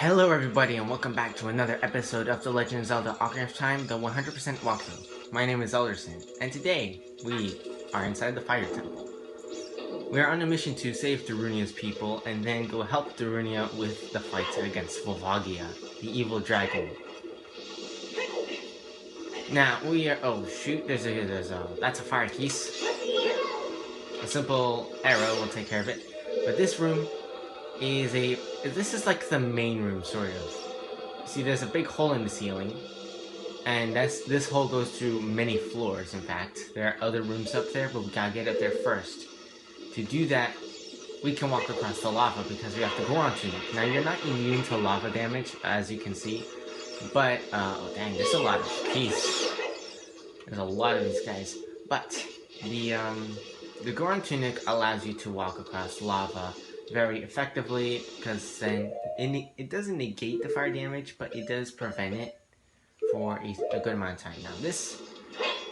Hello everybody and welcome back to another episode of The Legend of Zelda Ocarina of Time, the 100% walkthrough. My name is Elderson, and today we are inside the Fire Temple. We are on a mission to save Darunia's people and then go help Darunia with the fight against Volvagia, the evil dragon. Now we are, oh shoot, that's a fire piece. A simple arrow will take care of it. But this room this is like the main room, sort of. See, there's a big hole in the ceiling, and this hole goes through many floors, in fact. There are other rooms up there, but we gotta get up there first. To do that, we can walk across the lava because we have to go onto it. Now, you're not immune to lava damage, as you can see, but, oh dang, there's a lot of keys. There's a lot of these guys. But, the Goron Tunic allows you to walk across lava very effectively, because then it doesn't negate the fire damage, but it does prevent it for a good amount of time. Now this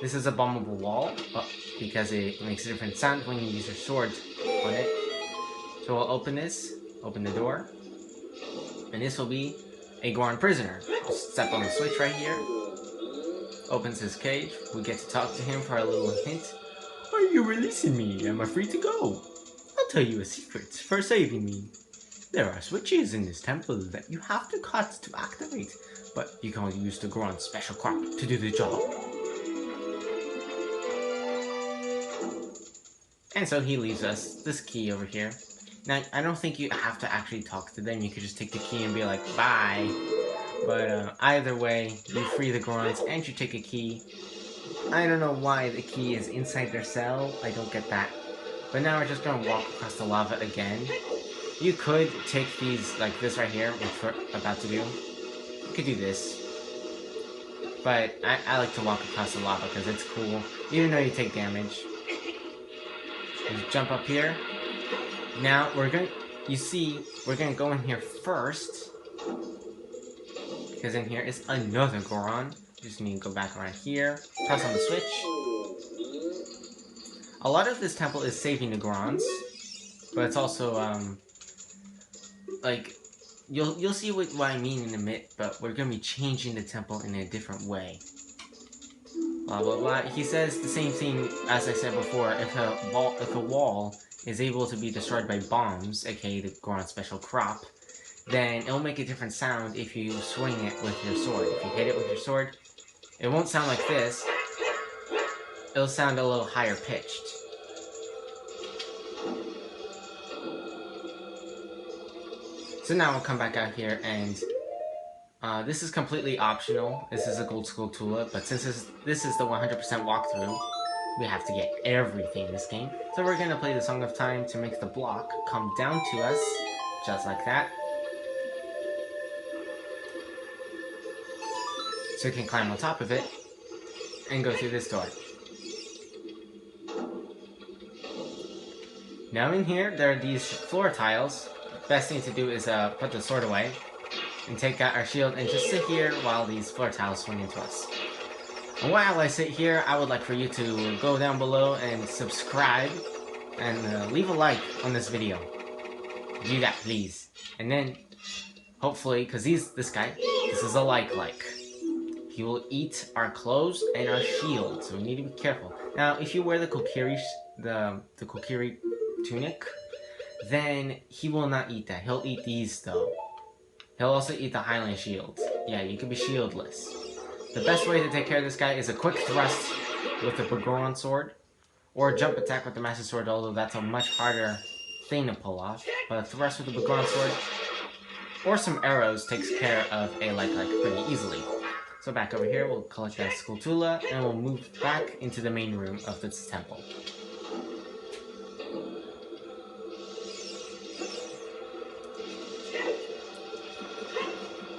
is a bombable wall, because it makes a different sound when you use your sword on it. So we'll open the door, and this will be a Goron prisoner. Just step on the switch right here, opens his cage, we get to talk to him for a little hint. Are you releasing me? Am I free to go? I'll tell you a secret for saving me. There are switches in this temple that you have to cut to activate, but you can only use the Goron's special crop to do the job. And so he leaves us this key over here. Now, I don't think you have to actually talk to them, you could just take the key and be like, bye. But either way, you free the Gorons and you take a key. I don't know why the key is inside their cell, I don't get that. But now we're just gonna walk across the lava again. You could take these, like this right here, which we're about to do. You could do this. But I like to walk across the lava because it's cool, even though you take damage. Just jump up here. Now we're gonna go in here first. Because in here is another Goron. Just need to go back around here, press on the switch. A lot of this temple is saving the Gorons, but it's also, like, you'll see what I mean in a minute, but we're gonna be changing the temple in a different way. Blah, blah, blah. He says the same thing as I said before. If a wall is able to be destroyed by bombs, aka the Goron special crop, then it'll make a different sound if you swing it with your sword. If you hit it with your sword, it won't sound like this. It'll sound a little higher pitched. So now we'll come back out here, and this is completely optional. This is a gold Skulltula, but since this is the 100% walkthrough, we have to get everything in this game. So we're gonna play the Song of Time to make the block come down to us, just like that. So we can climb on top of it, and go through this door. Now in here, there are these floor tiles. Best thing to do is put the sword away, and take out our shield, and just sit here while these floor tiles swing into us. And while I sit here, I would like for you to go down below and subscribe, and leave a like on this video. Do that, please. And then, hopefully, because this is a like. He will eat our clothes and our shield, so we need to be careful. Now, if you wear the Kokiri tunic, then he will not eat that. He'll eat these, though. He'll also eat the Highland shield. Yeah, you can be shieldless. The best way to take care of this guy is a quick thrust with the Goron sword, or a jump attack with the Master Sword, although that's a much harder thing to pull off. But a thrust with the Goron sword, or some arrows, takes care of a like pretty easily. So back over here, we'll collect that Skulltula, and we'll move back into the main room of this temple.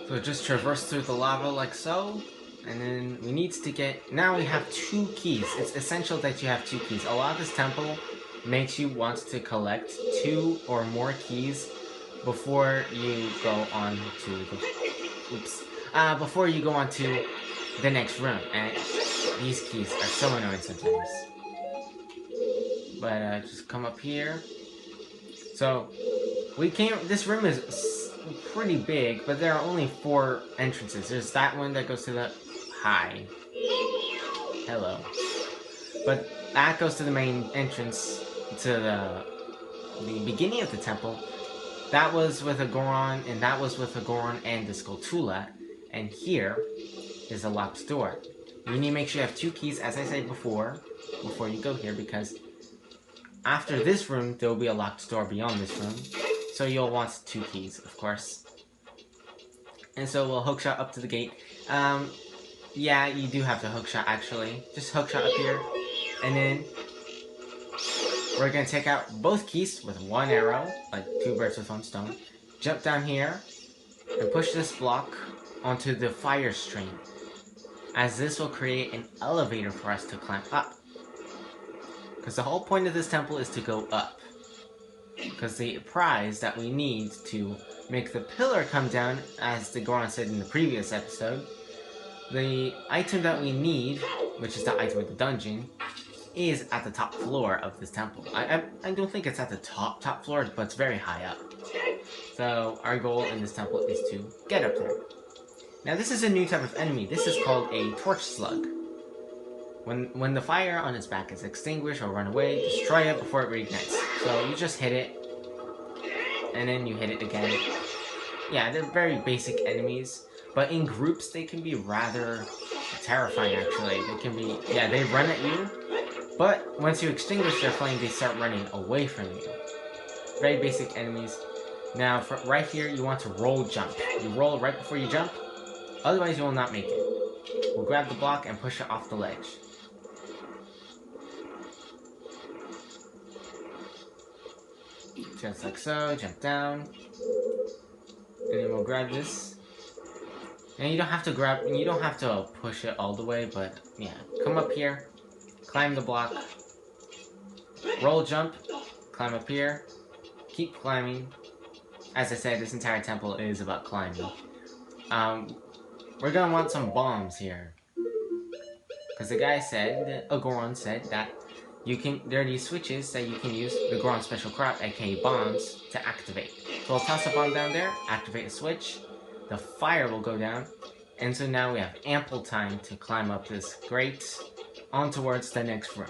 So just traverse through the lava like so, and then we need to get, now we have 2 keys. It's essential that you have 2 keys. A lot of this temple makes you want to collect 2 or more keys before you go on to the next room, and these keys are so annoying sometimes. But just come up here. So this room is pretty big, but there are only 4 entrances. There's that one that goes to the... Hi. Hello. But that goes to the main entrance, to the beginning of the temple. That was with a Goron, and that was with a Goron and the Skulltula. And here is a locked door. You need to make sure you have 2 keys, as I said before you go here, because after this room, there will be a locked door beyond this room. So you'll want 2 keys, of course. And so we'll hookshot up to the gate. Yeah, you do have to hookshot, actually. Just hookshot up here. And then we're going to take out both keys with 1 arrow, like 2 birds with 1 stone. Jump down here and push this block onto the fire stream, as this will create an elevator for us to climb up. Because the whole point of this temple is to go up. Because the prize that we need to make the pillar come down, as the Goron said in the previous episode, the item that we need, which is the item of the dungeon, is at the top floor of this temple. I don't think it's at the top floor, but it's very high up. So our goal in this temple is to get up there. Now this is a new type of enemy. This is called a torch slug. When the fire on its back is extinguished or run away, destroy it before it reignites. So you just hit it, and then you hit it again. Yeah, they're very basic enemies, but in groups they can be rather terrifying actually. They can be, yeah, they run at you, but once you extinguish their flame, they start running away from you. Very basic enemies. Now, for right here, you want to roll jump. You roll right before you jump, otherwise you will not make it. We'll grab the block and push it off the ledge. Just like so, jump down. And then we'll grab this. And you don't have to grab, you don't have to push it all the way, but yeah. Come up here, climb the block, roll jump, climb up here, keep climbing. As I said, this entire temple is about climbing. We're gonna want some bombs here. Because the guy said, Goron said that there are these switches that you can use the Goron special crop, aka bombs, to activate. So I'll toss a bomb down there, activate a switch, the fire will go down, and so now we have ample time to climb up this grate on towards the next room.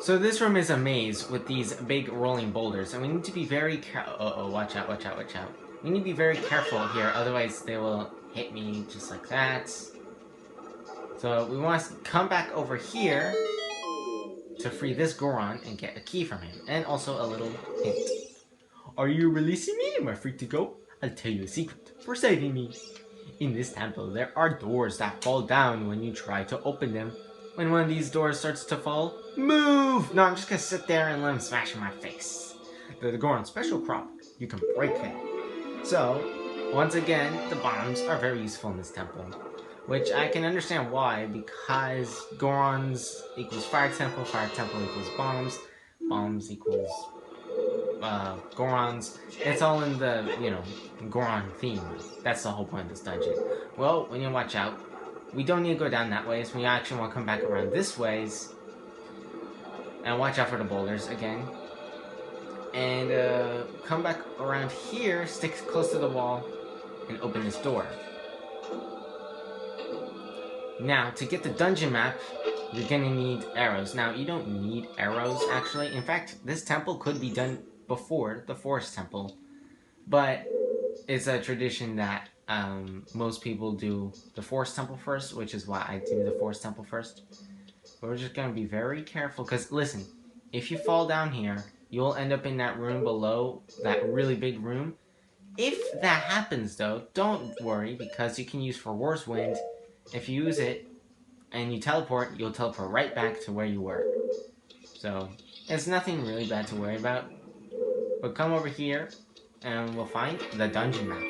So this room is a maze with these big rolling boulders, and we need to be very careful. Uh-oh, watch out, watch out, watch out. We need to be very careful here, otherwise they will hit me just like that. So we want to come back over here to free this Goron and get a key from him, and also a little hint. Are you releasing me? Am I free to go? I'll tell you a secret for saving me. In this temple, there are doors that fall down when you try to open them. When one of these doors starts to fall, move! No, I'm just gonna sit there and let him smash in my face. The Goron special crop, you can break it. So, once again, the bombs are very useful in this temple. Which I can understand why, because Gorons equals fire temple equals bombs, bombs equals Gorons. It's all in the, you know, Goron theme. That's the whole point of this dungeon. Well, we need to watch out. We don't need to go down that way, so we actually want to come back around this ways. And watch out for the boulders again. And come back around here, stick close to the wall, and open this door. Now, to get the dungeon map, you're gonna need arrows. Now, you don't need arrows, actually. In fact, this temple could be done before the forest temple. But it's a tradition that most people do the forest temple first, which is why I do the forest temple first. But we're just gonna be very careful, because listen, if you fall down here, you'll end up in that room below, that really big room. If that happens, though, don't worry, because you can use War's Wind. If you use it and you teleport, you'll teleport right back to where you were. So, it's nothing really bad to worry about. But come over here, and we'll find the dungeon map.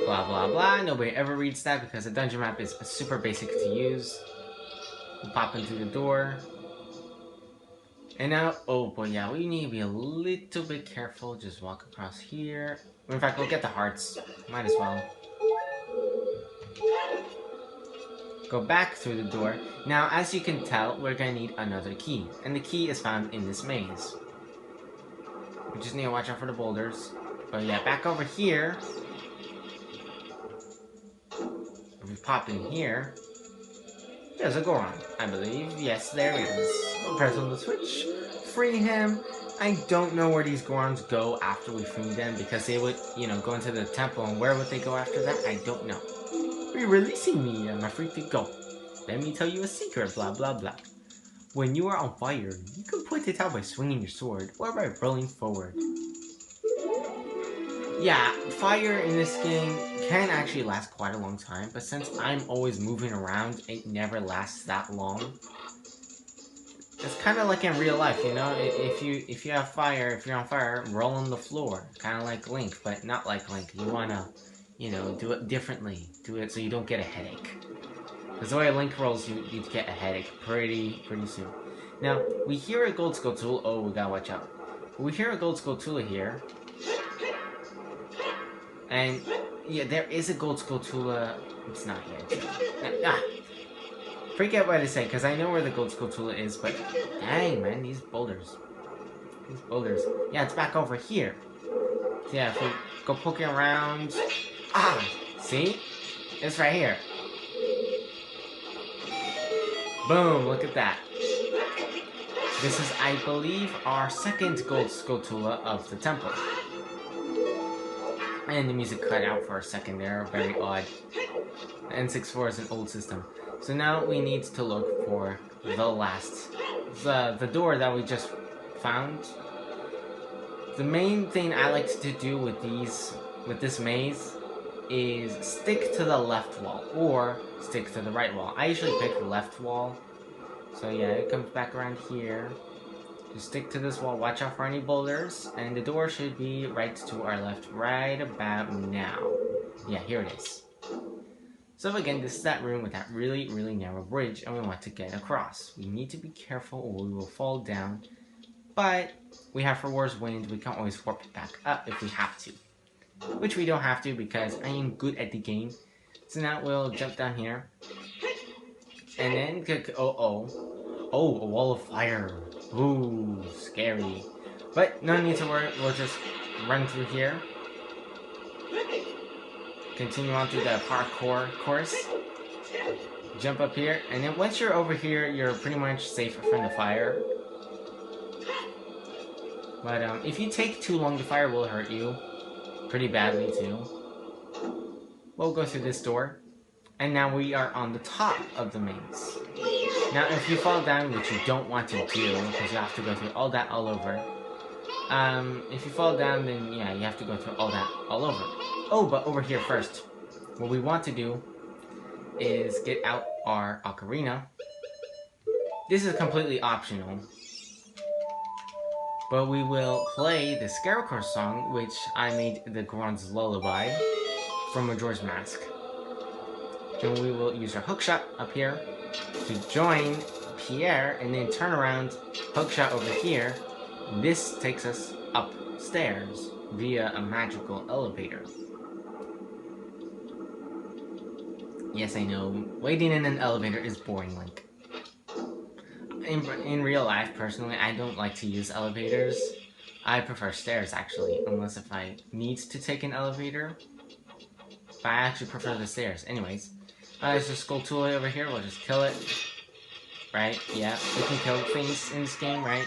Blah blah blah, nobody ever reads that because the dungeon map is super basic to use. We'll pop into the door. And now, oh boy, yeah, we need to be a little bit careful. Just walk across here. In fact, we'll get the hearts. Might as well. Go back through the door. Now, as you can tell, we're gonna need another key. And the key is found in this maze. We just need to watch out for the boulders. But yeah, back over here. If we pop in here, there's a Goron, I believe. Yes, there is. We'll press on the switch. Free him. I don't know where these Gorons go after we free them, because they would, you know, go into the temple, and where would they go after that? I don't know. You're releasing me, and I'm free to go. Let me tell you a secret, blah blah blah. When you are on fire, you can put it out by swinging your sword, or by rolling forward. Yeah, fire in this game can actually last quite a long time, but since I'm always moving around, it never lasts that long. It's kind of like in real life, you know. If you have fire, if you're on fire, roll on the floor, kind of like Link, but not like Link. You wanna, you know, do it differently. Do it so you don't get a headache. Because the way Link rolls, you get a headache pretty soon. Now we hear a gold Skulltula. Oh, we gotta watch out. We hear a gold Skulltula here, and yeah, there is a gold Skulltula. It's not here. Forget what I said, because I know where the gold Skulltula is, but dang, man, these boulders. These boulders. Yeah, it's back over here. So yeah, if we go poking around... Ah! See? It's right here. Boom, look at that. This is, I believe, our second gold Skulltula of the temple. And the music cut out for a second there, very odd. The N64 is an old system. So now we need to look for the last, the door that we just found. The main thing I like to do with this maze is stick to the left wall or stick to the right wall. I usually pick the left wall. So yeah, it comes back around here. Just stick to this wall, watch out for any boulders, and the door should be right to our left right about now. Yeah, here it is. So again, this is that room with that really narrow bridge, and we want to get across. We need to be careful or we will fall down, but we have War's Wind, we can always warp it back up if we have to. Which we don't have to because I am good at the game. So now we'll jump down here. And then, oh, a wall of fire. Ooh, scary. But no need to worry, we'll just run through here. Continue on through the parkour course. Jump up here, and then once you're over here, you're pretty much safe from the fire. But if you take too long, the fire will hurt you pretty badly too. We'll go through this door, and now we are on the top of the maze. Now, if you fall down, which you don't want to do, because you have to go through all that all over. If you fall down, then yeah, you have to go through all that all over. Oh, but over here first, what we want to do is get out our Ocarina. This is completely optional, but we will play the Scarecrow song, which I made the Goron's Lullaby from Majora's Mask. Then we will use our hookshot up here to join Pierre, and then turn around, hookshot over here. This takes us upstairs via a magical elevator. Yes, I know, waiting in an elevator is boring, Link. In real life, personally, I don't like to use elevators. I prefer stairs, actually, unless if I need to take an elevator. But I actually prefer the stairs. Anyways, there's a Skulltula over here, we'll just kill it. Right, yeah, we can kill things in this game, right?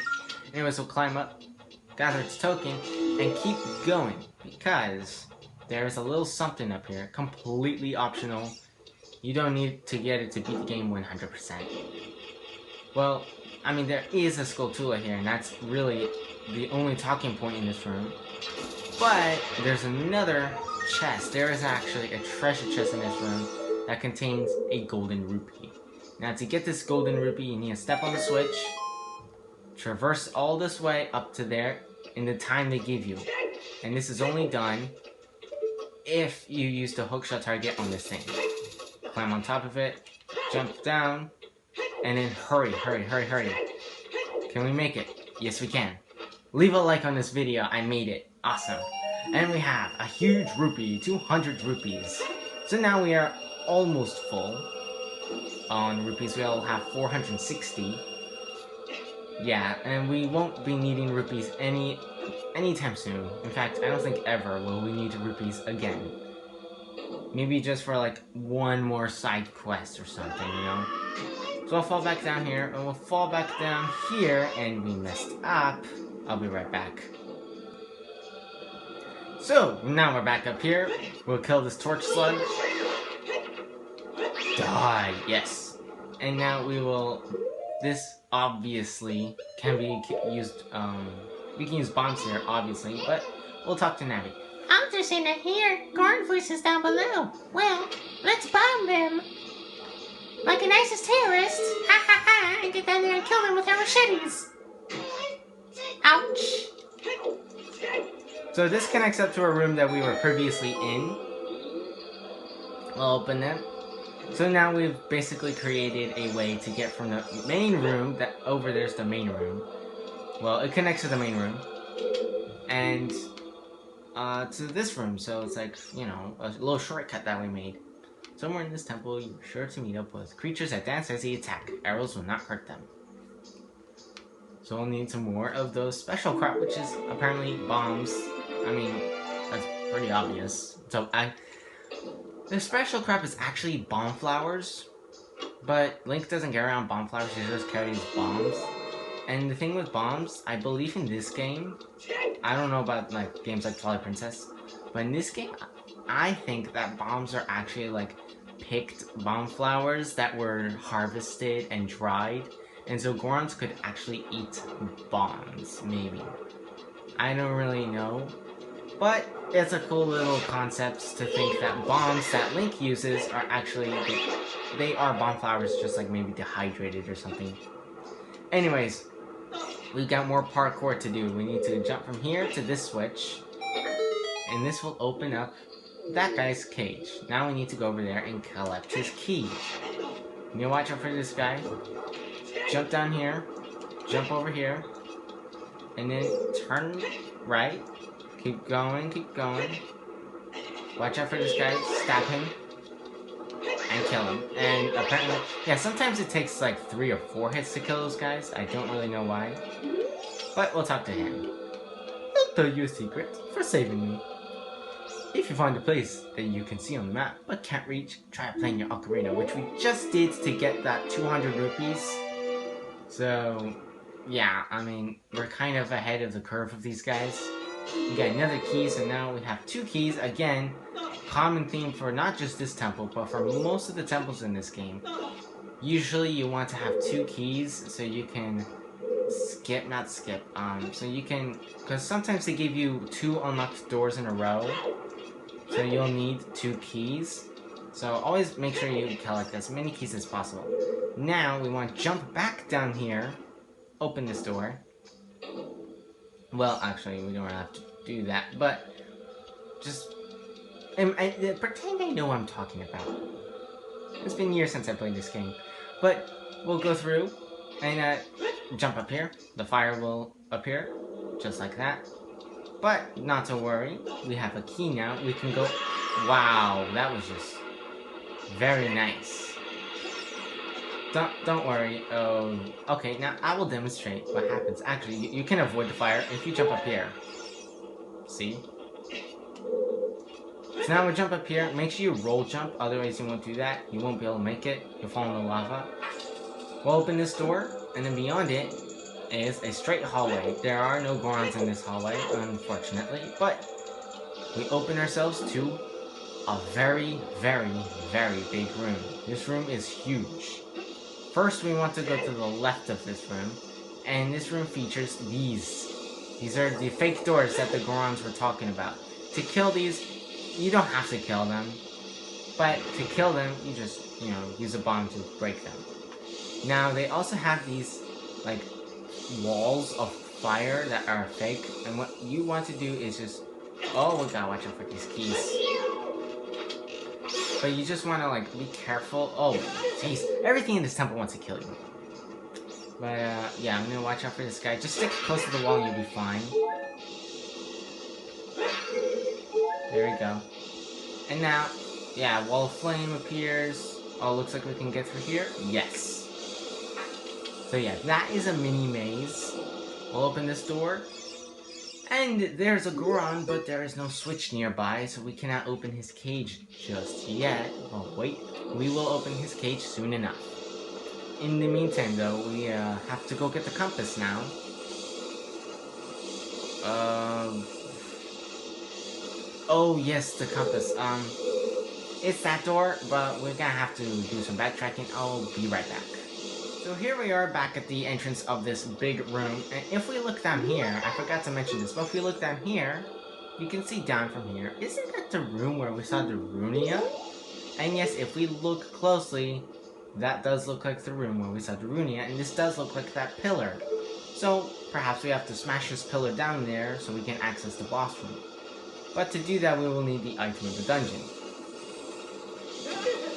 Anyways, we'll climb up, gather its token, and keep going, because there's a little something up here, completely optional. You don't need to get it to beat the game 100%. Well, I mean, there is a Skulltula here, and that's really the only talking point in this room. But there's another chest. There is actually a treasure chest in this room that contains a golden rupee. Now, to get this golden rupee, you need to step on the switch, traverse all this way up to there in the time they give you. And this is only done if you use the hookshot target on this thing. Climb on top of it, jump down, and then hurry. Can we make it? Yes, we can. Leave a like on this video. I made it. Awesome. And we have a huge rupee, 200 rupees. So now we are almost full on rupees. We'll have 460. Yeah, and we won't be needing rupees anytime soon. In fact, I don't think ever will we need rupees again. Maybe just for like one more side quest or something, you know? So I'll fall back down here, and we'll fall back down here, and we messed up. I'll be right back. So, now we're back up here. We'll kill this torch slug. Die, yes. And now we will... This obviously can be used, we can use bombs here, obviously, but we'll talk to Navi. I'm just in here. Guard voices down below. Well, let's bomb them. Like an ISIS terrorist. Ha ha ha. And get down there and kill them with our machetes. Ouch. So this connects up to a room that we were previously in. I'll open it. So now we've basically created a way to get from the main room, that over there's the main room. Well, it connects to the main room. And to this room, so it's like, you know, a little shortcut that we made. Somewhere in this temple, you're sure to meet up with creatures that dance as they attack. Arrows will not hurt them. So we'll need some more of those special crap, which is apparently bombs. I mean, that's pretty obvious. So the special crap is actually bomb flowers, but Link doesn't get around bomb flowers, he just carries bombs. And the thing with bombs, I believe in this game, I don't know about like games like Twilight Princess, but in this game, I think that bombs are actually like picked bomb flowers that were harvested and dried, and so Gorons could actually eat bombs, maybe. I don't really know, but it's a cool little concept to think that bombs that Link uses are actually, they are bomb flowers, just like maybe dehydrated or something. Anyways, we've got more parkour to do. We need to jump from here to this switch, and this will open up that guy's cage. Now we need to go over there and collect his key. You watch out for this guy. Jump down here, jump over here, and then turn right. Keep going, keep going. Watch out for this guy, stab him, and kill him. And apparently, yeah, sometimes it takes like 3 or 4 hits to kill those guys. I don't really know why. But we'll talk to him. I'll tell you a secret for saving me. If you find a place that you can see on the map, but can't reach, try playing your Ocarina, which we just did to get that 200 rupees. So, yeah, I mean, we're kind of ahead of the curve of these guys. We got another key, so now we have 2 keys. Again, common theme for not just this temple, but for most of the temples in this game. Usually you want to have 2 keys so you can so you can, because sometimes they give you 2 unlocked doors in a row, so you'll need 2 keys. So always make sure you collect as many keys as possible. Now we want to jump back down here, open this door. Well, actually, we don't have to do that, but just pretend I know what I'm talking about. It's been years since I played this game, but we'll go through and jump up here. The fire will appear, just like that. But not to worry, we have a key now. We can go. Wow, that was just very nice. Don't worry. Oh, okay. Now I will demonstrate what happens. Actually, you can avoid the fire if you jump up here. See? So now we jump up here. Make sure you roll jump, otherwise you won't do that. You won't be able to make it. You'll fall in the lava. We'll open this door, and then beyond it is a straight hallway. There are no Gorons in this hallway, unfortunately, but we open ourselves to a very, very, very big room. This room is huge. First, we want to go to the left of this room, and this room features these. These are the fake doors that the Gorons were talking about. To kill these, you don't have to kill them, but to kill them, you just, you know, use a bomb to break them. Now, they also have these, like, walls of fire that are fake, and what you want to do is just... Oh, we gotta watch out for these keys. But you just want to, like, be careful. Oh, jeez. Everything in this temple wants to kill you. But, yeah, I'm gonna watch out for this guy. Just stick close to the wall and you'll be fine. There we go. And now, yeah, wall of flame appears. Oh, looks like we can get through here. Yes. So yeah, that is a mini maze. We'll open this door. And there's a Goron, but there is no switch nearby, so we cannot open his cage just yet. Oh, wait. We will open his cage soon enough. In the meantime, though, we have to go get the compass now. Oh, yes, the compass. It's that door, but we're gonna have to do some backtracking. I'll be right back. So here we are back at the entrance of this big room, and if we look down here, I forgot to mention this, but if we look down here, you can see down from here, isn't that the room where we saw the Runia? And yes, if we look closely, that does look like the room where we saw the Runia, and this does look like that pillar. So perhaps we have to smash this pillar down there so we can access the boss room. But to do that, we will need the item of the dungeon.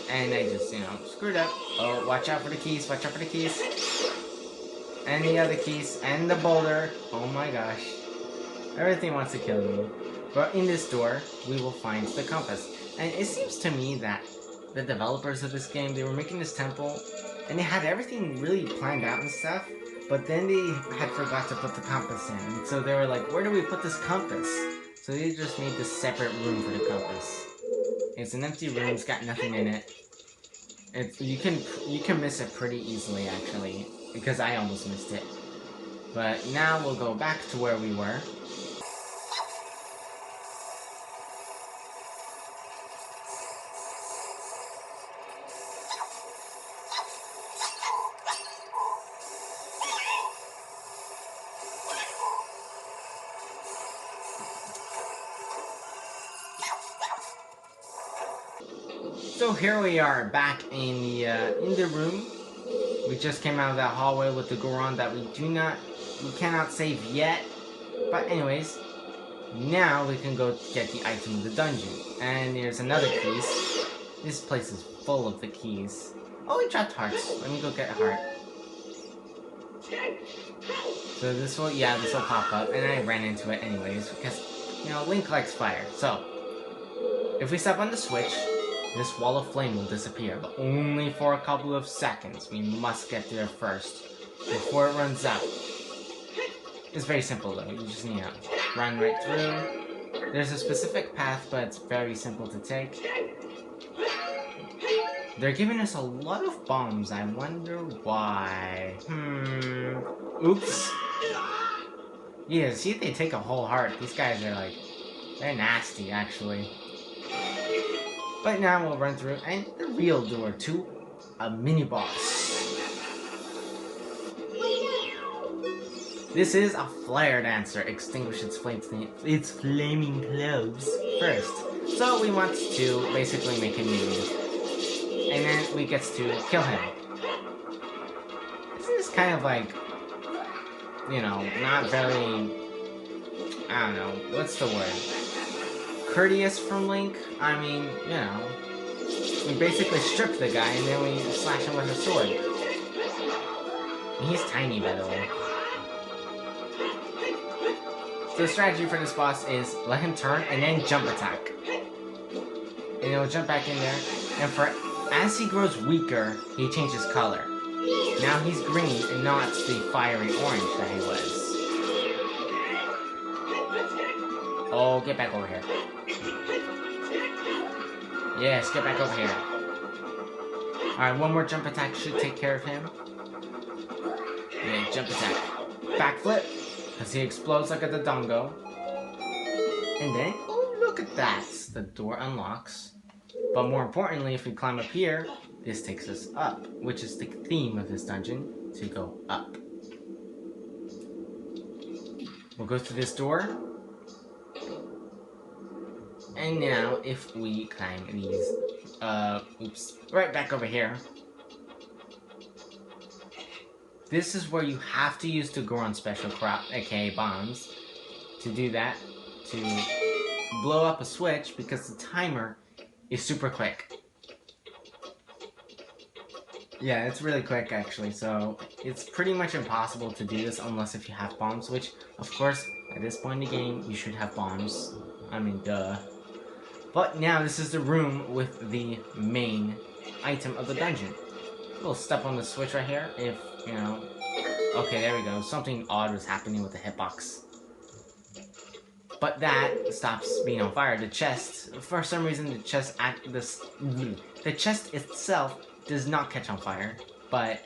And I just, screwed up. Oh, watch out for the keys, watch out for the keys. And the other keys, and the boulder. Oh my gosh. Everything wants to kill me. But in this door, we will find the compass. And it seems to me that the developers of this game, they were making this temple, and they had everything really planned out and stuff, but then they had forgot to put the compass in. And so they were like, where do we put this compass? So they just made this separate room for the compass. It's an empty room, it's got nothing in it. You can miss it pretty easily, actually, because I almost missed it. But now we'll go back to where we were. So here we are, back in the room. We just came out of that hallway with the Goron that we cannot save yet. But anyways, now we can go get the item of the dungeon. And there's another keys. This place is full of the keys. Oh, we dropped hearts. Let me go get a heart. So this will pop up, and I ran into it anyways, because, Link likes fire. So, if we step on the switch, this wall of flame will disappear, but only for a couple of seconds. We must get there first, before it runs out. It's very simple though, you just need to run right through. There's a specific path, but it's very simple to take. They're giving us a lot of bombs, I wonder why. Oops. Yeah, see if they take a whole heart. These guys are they're nasty actually. But now we'll run through, and the real door to a mini-boss. This is a flare dancer. Extinguish its flaming clothes first. So we want to basically make him nude. And then we get to kill him. This is kind of not very, I don't know, what's the word? Courteous from Link? I mean, we basically strip the guy and then we slash him with a sword. And he's tiny, by the way. So the strategy for this boss is let him turn and then jump attack. And he'll jump back in there. And as he grows weaker, he changes color. Now he's green and not the fiery orange that he was. Oh, get back over here. Yes, get back over here. Alright, one more jump attack should take care of him. Yeah, jump attack. Backflip, because he explodes like a Dodongo. And then, oh, look at that. The door unlocks. But more importantly, if we climb up here, this takes us up, which is the theme of this dungeon, to go up. We'll go through this door. And now, if we climb these, right back over here. This is where you have to use the Goron special crop, aka bombs, to do that, to blow up a switch, because the timer is super quick. Yeah, it's really quick actually, so it's pretty much impossible to do this unless if you have bombs, which, of course, at this point in the game, you should have bombs. I mean, duh. But now this is the room with the main item of the dungeon. We'll step on the switch right here if, you know... Okay, there we go. Something odd was happening with the hitbox. But that stops being on fire. The chest, for some reason, the chest itself does not catch on fire. But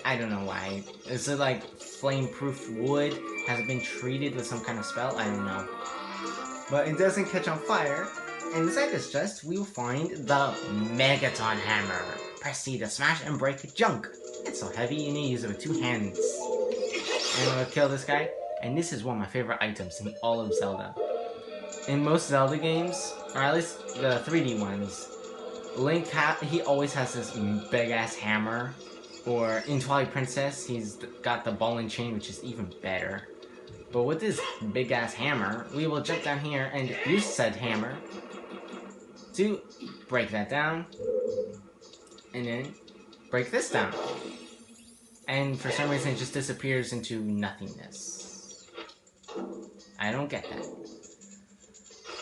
I don't know why. Is it like flame-proof wood? Has it been treated with some kind of spell? I don't know. But it doesn't catch on fire. And inside this chest, we will find the Megaton Hammer. Press C to smash and break junk. It's so heavy you need to use it with 2 hands. And we'll kill this guy. And this is one of my favorite items in all of Zelda. In most Zelda games, or at least the 3D ones, Link, he always has this big-ass hammer. Or in Twilight Princess, he's got the ball and chain, which is even better. But with this big-ass hammer, we will jump down here and use said hammer to break that down. And then break this down. And for some reason, it just disappears into nothingness. I don't get that.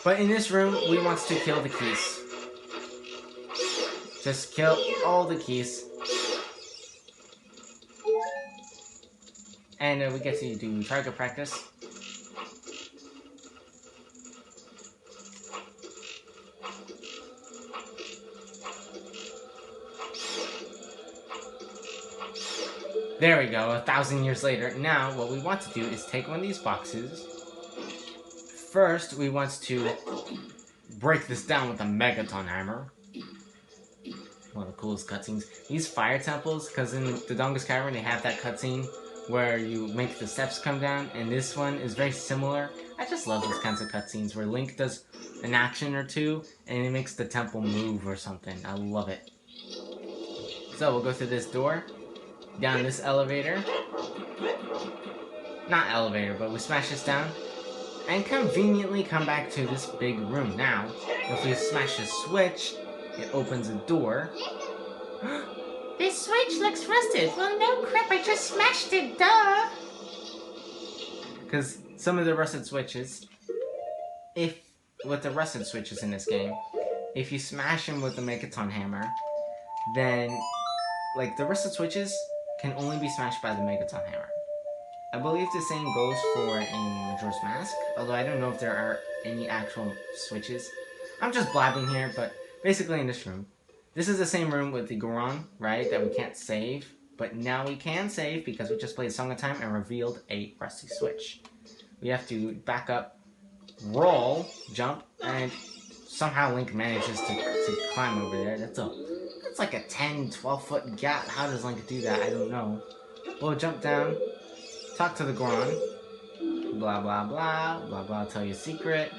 But in this room, we want to kill the keys. Just kill all the keys. And we get to do target practice. There we go, 1,000 years later. Now, what we want to do is take one of these boxes. First, we want to break this down with a Megaton Hammer. One of the coolest cutscenes. These fire temples, because in the Dongus Cavern, they have that cutscene where you make the steps come down, and this one is very similar. I just love those kinds of cutscenes where Link does an action or two, and it makes the temple move or something. I love it. So, we'll go through this door. Down this elevator. Not elevator, but we smash this down. And conveniently come back to this big room. Now, if we smash the switch, it opens a door. This switch looks rusted. Well, no crap, I just smashed it, duh! Because some of the rusted switches, with the rusted switches in this game, if you smash them with the Megaton Hammer, then, like, the rusted switches can only be smashed by the Megaton Hammer. I believe the same goes for in Majora's Mask, although I don't know if there are any actual switches. I'm just blabbing here, but basically in this room. This is the same room with the Goron, right, that we can't save, but now we can save because we just played Song of Time and revealed a rusty switch. We have to back up, roll, jump, and somehow Link manages to climb over there. That's like a 10-12 foot gap. How does Link do that? I don't know. We'll jump down, talk to the Goron, blah blah blah, blah blah, tell you a secret.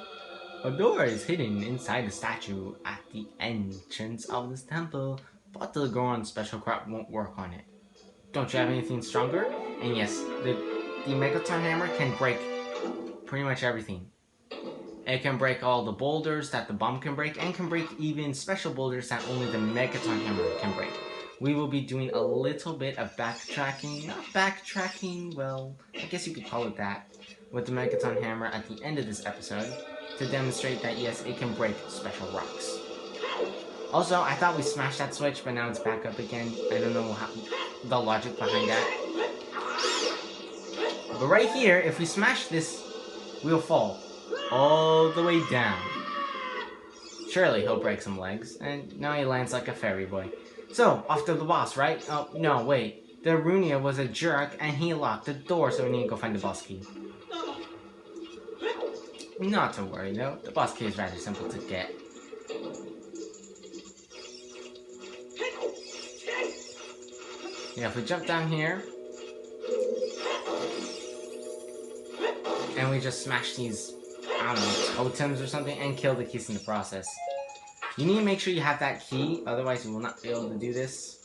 A door is hidden inside the statue at the entrance of this temple, but the Goron's special crop won't work on it. Don't you have anything stronger? And yes, the Megaton Hammer can break pretty much everything. It can break all the boulders that the bomb can break, and can break even special boulders that only the Megaton Hammer can break. We will be doing a little bit of backtracking, not backtracking, well, I guess you could call it that, with the Megaton Hammer at the end of this episode, to demonstrate that yes, it can break special rocks. Also, I thought we smashed that switch, but now it's back up again. I don't know the logic behind that. But right here, if we smash this, we'll fall all the way down. Surely he'll break some legs, and now he lands like a fairy boy. So, off to the boss, right? Oh, no, wait. The Runia was a jerk, and he locked the door, so we need to go find the boss key. Not to worry, though. The boss key is rather simple to get. Yeah, if we jump down here, and we just smash these, I don't know, totems or something, and kill the keys in the process. You need to make sure you have that key, otherwise you will not be able to do this.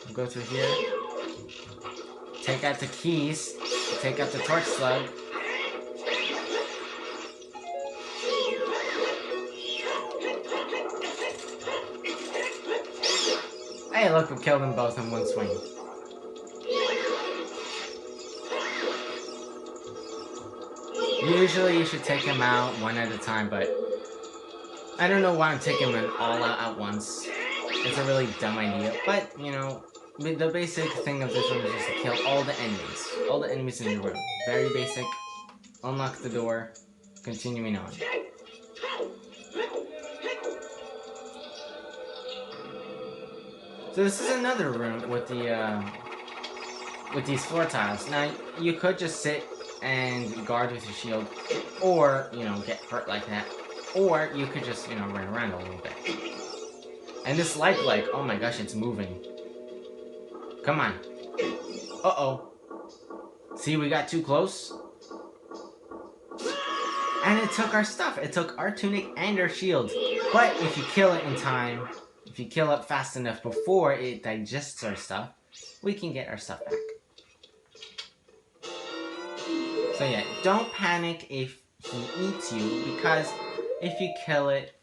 We'll go through here, take out the keys, take out the torch slug. Hey, look, we killed them both in one swing. Usually you should take him out one at a time, but I don't know why I'm taking them all out at once. It's a really dumb idea, but, you know, the basic thing of this room is just to kill all the enemies. All the enemies in the room. Very basic. Unlock the door. Continuing on. So this is another room with these floor tiles. Now, you could just sit and guard with your shield, or, you know, get hurt like that. Or you could just, you know, run around a little bit. And this light leg, oh my gosh, it's moving. Come on. Uh-oh. See, we got too close. And it took our stuff. It took our tunic and our shield. But if you kill it in time, if you kill it fast enough before it digests our stuff, we can get our stuff back. So yeah, don't panic if he eats you, because if you kill it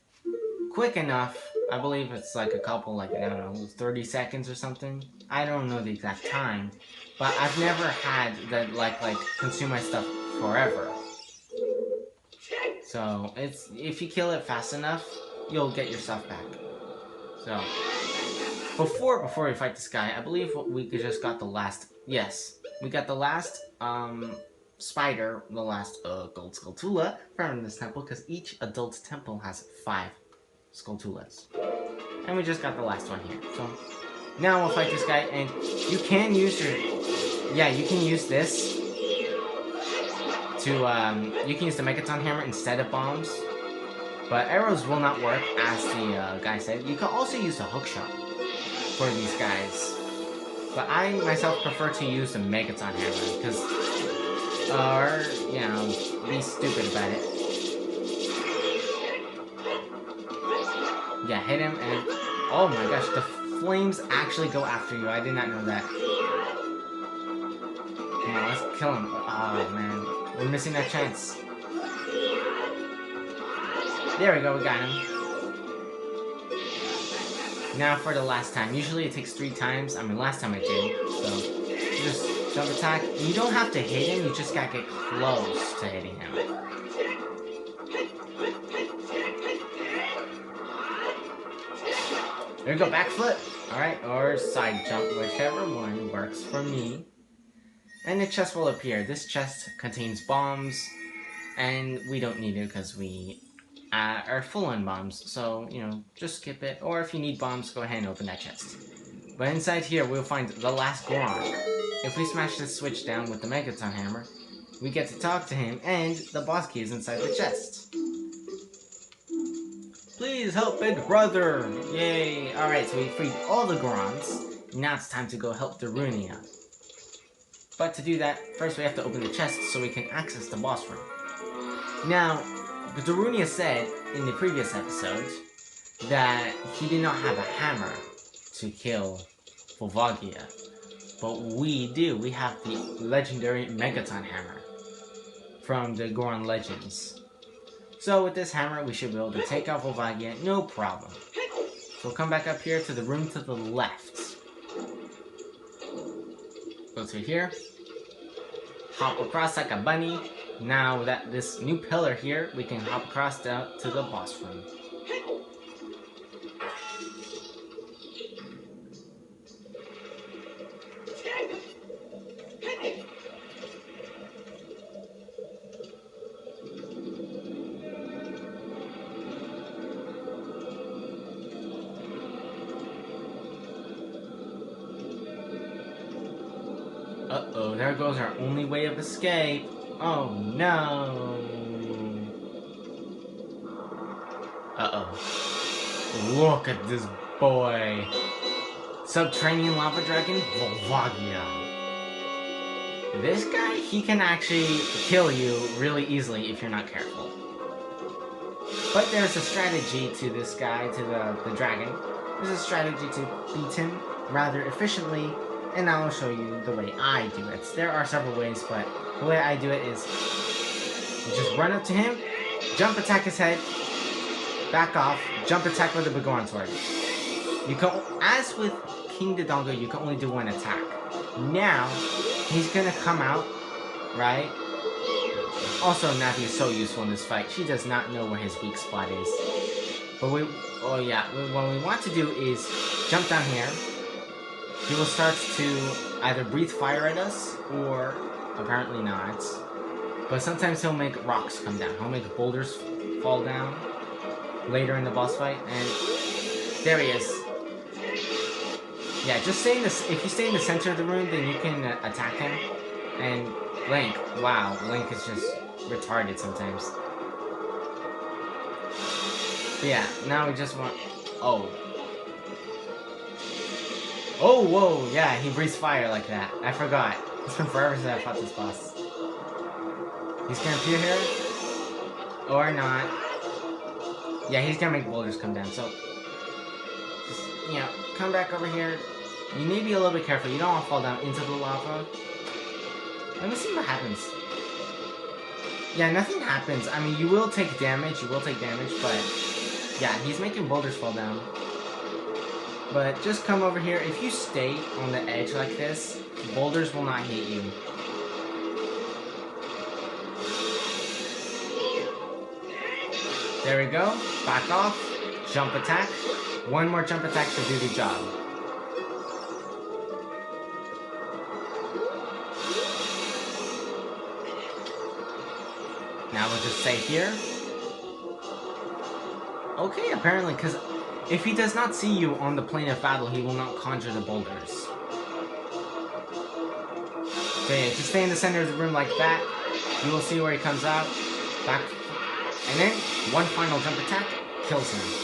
quick enough, I believe it's like a couple, like, I don't know, 30 seconds or something. I don't know the exact time, but I've never had that, like consume my stuff forever. So, it's, if you kill it fast enough, you'll get your stuff back. So, before we fight this guy, I believe we just got the last, yes, we got the last, spider, the last, gold Skulltula from this temple, because each adult temple has 5 Skulltulas. And we just got the last one here, so now we'll fight this guy, and you can use your, yeah, you can use this to, you can use the Megaton Hammer instead of bombs, but arrows will not work, as the guy said. You can also use the hook shot for these guys, but I myself prefer to use the Megaton Hammer, because, or, you know, be stupid about it. Yeah, hit him, and oh my gosh, the flames actually go after you. I did not know that. Come on, let's kill him. Oh man, we're missing that chance. There we go, we got him. Now for the last time. Usually it takes 3 times. I mean, last time I did. So, just jump attack. You don't have to hit him, you just gotta get close to hitting him. There we go, backflip! Alright, or side jump, whichever one works for me. And the chest will appear. This chest contains bombs, and we don't need it because we are full on bombs. So, you know, just skip it. Or if you need bombs, go ahead and open that chest. But inside here, we'll find the last Goron. If we smash this switch down with the Megaton Hammer, we get to talk to him, and the boss key is inside the chest. Please help big brother! Yay! Alright, so we freed all the Gorons. Now it's time to go help Darunia. But to do that, first we have to open the chest so we can access the boss room. Now, Darunia said in the previous episode that he did not have a hammer to kill Volvagia. But we do. We have the legendary Megaton Hammer from the Goron Legends. So with this hammer, we should be able to take out Volvagia, no problem. So we'll come back up here to the room to the left. Go to here. Hop across like a bunny. Now that this new pillar here, we can hop across down to the boss room. Uh-oh, there goes our only way of escape. Oh no. Uh-oh. Look at this boy. Subterranean Lava Dragon, Volvagia. This guy, he can actually kill you really easily if you're not careful. But there's a strategy to this guy, to the dragon. There's a strategy to beat him rather efficiently, and I'll show you the way I do it. There are several ways, but the way I do it is you just run up to him, jump attack his head, back off, jump attack with the Begoron Sword. You can, as with King Dodongo, you can only do 1 attack. Now, he's gonna come out, right? Also, Navi is so useful in this fight. She does not know where his weak spot is. But what we want to do is jump down here. He will start to either breathe fire at us, or apparently not. But sometimes he'll make rocks come down. He'll make boulders fall down later in the boss fight, and there he is. Yeah, just stay in this. If you stay in the center of the room, then you can attack him. And Link, wow, Link is just retarded sometimes. But yeah, now we just want. Oh, whoa, yeah, he breathes fire like that. I forgot. It's been forever since I fought this boss. He's gonna appear here, or not. Yeah, he's gonna make boulders come down. So, just, you know, come back over here. You need to be a little bit careful. You don't want to fall down into the lava. Let me see what happens. Yeah, nothing happens. I mean, you will take damage. But yeah, he's making boulders fall down. But just come over here. If you stay on the edge like this, boulders will not hit you. There we go. Back off. Jump attack. One more jump attack should do the job. Now we'll just stay here. Okay, apparently, because if he does not see you on the plane of battle, he will not conjure the boulders. Okay, just stay in the center of the room like that. You will see where he comes out. Back. And then, one final jump attack kills him.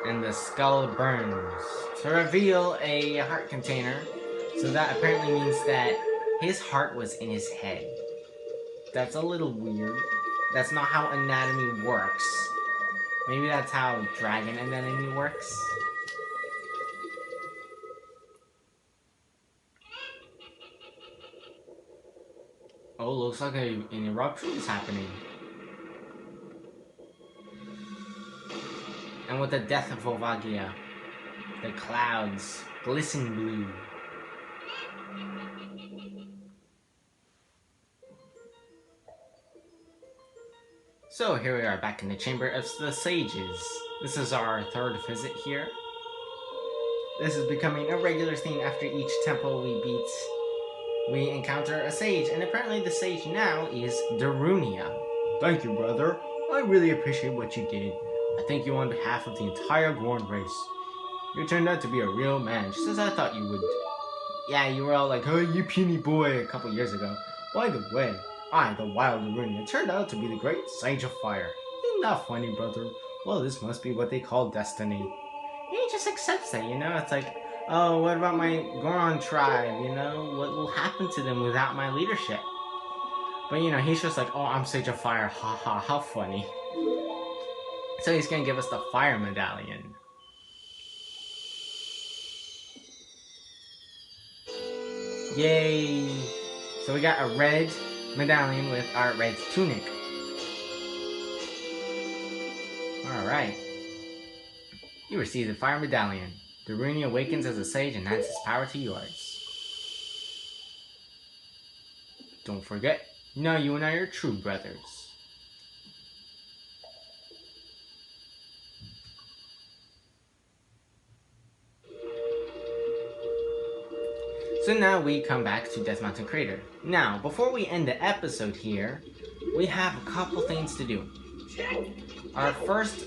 And the skull burns to reveal a heart container. So that apparently means that his heart was in his head. That's a little weird. That's not how anatomy works. Maybe that's how dragon anatomy works. Oh, looks like an eruption is happening. And with the death of Volvagia, the clouds glisten blue. So here we are back in the Chamber of the Sages. This is our third visit here. This is becoming a regular thing. After each temple we beat, we encounter a sage, and apparently the sage now is Darunia. Thank you, brother. I really appreciate what you did. I thank you on behalf of the entire Gorn race. You turned out to be a real man, just as I thought you would. Yeah, you were all like, oh, you puny boy, a couple years ago. By the way, I, the wild Darunia, turned out to be the great Sage of Fire. Isn't that funny, brother? Well, this must be what they call destiny. He just accepts that, you know? It's like, oh, what about my Goron tribe, you know? What will happen to them without my leadership? But, you know, he's just like, oh, I'm Sage of Fire, haha, how funny. So he's gonna give us the fire medallion. Yay! So we got a red medallion with our red tunic. Alright. You receive the fire medallion. Darunia awakens as a sage and adds his power to yours. Don't forget, now you and I are true brothers. So now we come back to Death Mountain Crater. Now, before we end the episode here, we have a couple things to do. Our first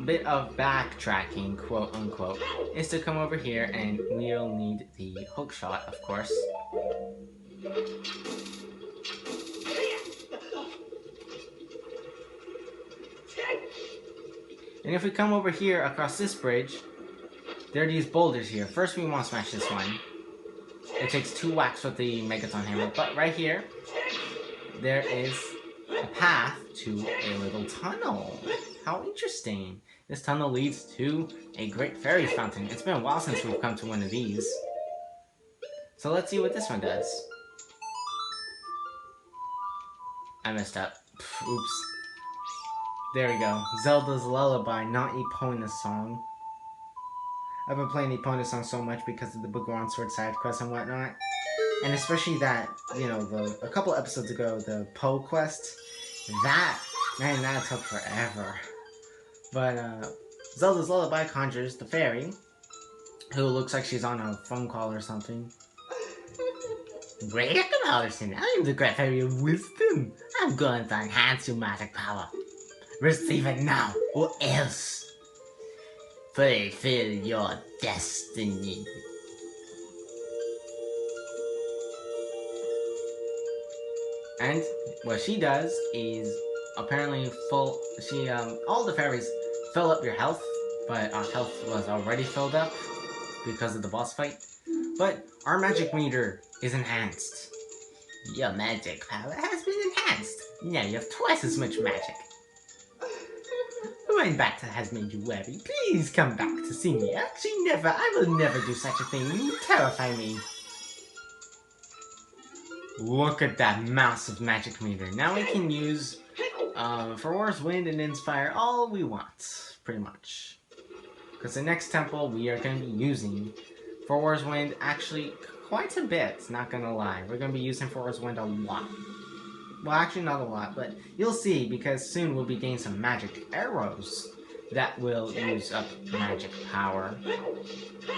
bit of backtracking, quote unquote, is to come over here, and we'll need the hook shot, of course. And if we come over here across this bridge, there are these boulders here. First we want to smash this one. It takes 2 whacks with the Megaton Hammer, but right here, there is a path to a little tunnel. How interesting. This tunnel leads to a great fairy fountain. It's been a while since we've come to one of these. So let's see what this one does. I messed up. Oops. There we go. Zelda's Lullaby, not Epona song. I've been playing Epona song so much because of the Bhagwan Sword side quest and whatnot. And especially that, you know, a couple episodes ago, the Poe quest. That took forever. But, Zelda's Lullaby conjures the fairy, who looks like she's on a phone call or something. Great Alderson, I am the great fairy of wisdom. I'm going to enhance your magic power. Receive it now, or else fulfill your destiny. And what she does is apparently all the fairies fill up your health, but our health was already filled up because of the boss fight. But our magic meter is enhanced. Your magic power has been enhanced. Now you have twice as much magic. Going back to has made you worry. Please come back to see me. Actually, never. I will never do such a thing. You terrify me. Look at that massive magic meter. Now we can use Forwar's Wind and Inspire all we want, pretty much. Because the next temple we are going to be using Forwar's Wind actually quite a bit, not gonna lie. We're going to be using Forwar's Wind a lot. Well, actually not a lot, but you'll see, because soon we'll be getting some magic arrows that will use up magic power.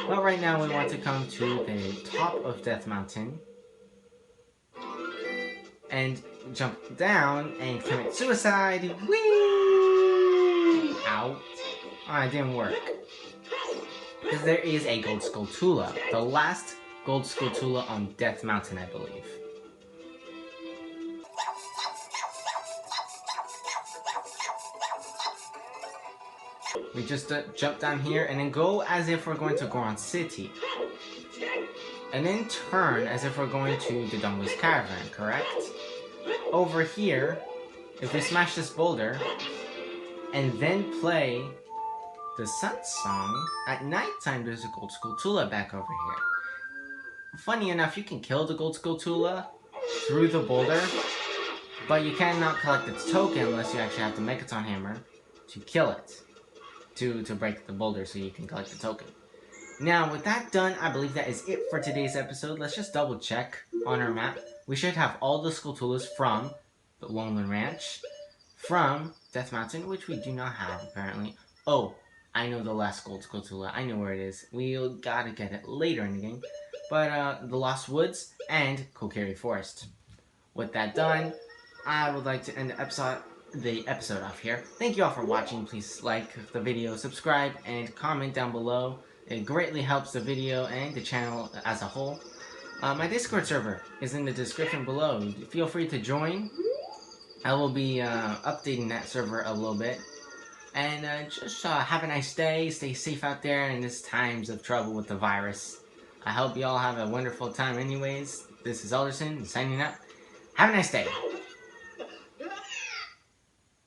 But right now we want to come to the top of Death Mountain and jump down and commit suicide. Whee! Ow. Oh, it didn't work. Because there is a Gold Skulltula. The last Gold Skulltula on Death Mountain, I believe. We just jump down here and then go as if we're going to Goron City. And then turn as if we're going to the Dungus Caravan, correct? Over here, if we smash this boulder, and then play the Sun Song, at nighttime there's a Gold Skulltula back over here. Funny enough, you can kill the Gold Skulltula through the boulder, but you cannot collect its token unless you actually have the Mechaton Hammer to kill it. To break the boulder so you can collect the token. Now, with that done, I believe that is it for today's episode. Let's just double check on our map. We should have all the Skulltulas from the Loneland Ranch, from Death Mountain, which we do not have, apparently. Oh, I know the last Gold Skulltula. I know where it is. We'll gotta get it later in the game. But, the Lost Woods and Kokiri Forest. With that done, I would like to end the episode off here. Thank you all for watching. Please like the video, subscribe, and comment down below. It greatly helps the video and the channel as a whole. My Discord server is in the description below. Feel free to join. I will be updating that server a little bit. And just have a nice day. Stay safe out there in these times of trouble with the virus. I hope you all have a wonderful time anyways. This is Alderson signing out. Have a nice day.